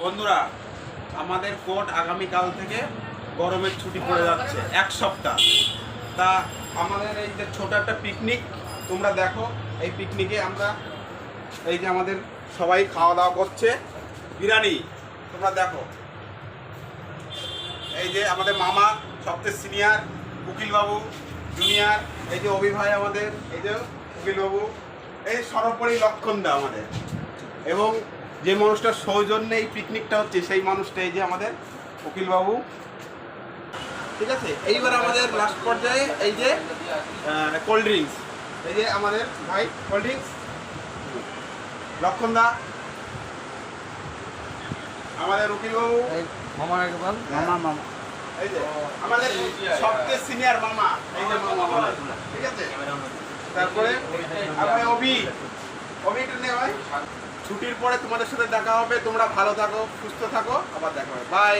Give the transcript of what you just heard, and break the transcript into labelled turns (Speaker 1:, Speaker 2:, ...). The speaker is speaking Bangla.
Speaker 1: বন্ধুরা, আমাদের কোর্ট আগামীকাল থেকে গরমের ছুটি পড়ে যাচ্ছে 1 সপ্তাহ। তা আমাদের এই যে ছোট একটা পিকনিক, তোমরা দেখো এই পিকনিকে আমরা এই যে আমাদের সবাই খাওয়া দাওয়া করছে বিরিয়ানি, তোমরা দেখো। এই যে আমাদের মামা সবচেয়ে সিনিয়র উকিলবাবু, জুনিয়র এই যে অভিভাই আমাদের, এই যে উকিলবাবু, এই সর্বোপরি লক্ষণদা আমাদের, এবং যে মানুষটার সৌজন্যে এই পিকনিকটা হচ্ছে সেই মানুষটা এই যে আমাদের উকিলবাবু। ঠিক আছে, এইবার আমাদের লাস্ট পর্যায়ে এই যে কোল্ড ড্রিঙ্কস, এই যে আমাদের ভাই কোল্ড ড্রিঙ্কস, লক্ষণদা আমাদের উকিলবাবু,
Speaker 2: মামা একবার মামা
Speaker 1: এই যে আমাদের সবচেয়ে সিনিয়র মামা, এই যে মামা আমাদের, ঠিক আছে। তারপরে আমার অভিটা নেই ভাই। ছুটির পরে তোমাদের সাথে দেখা হবে, তোমরা ভালো থাকো, সুস্থ থাকো, আবার দেখা হবে, বাই।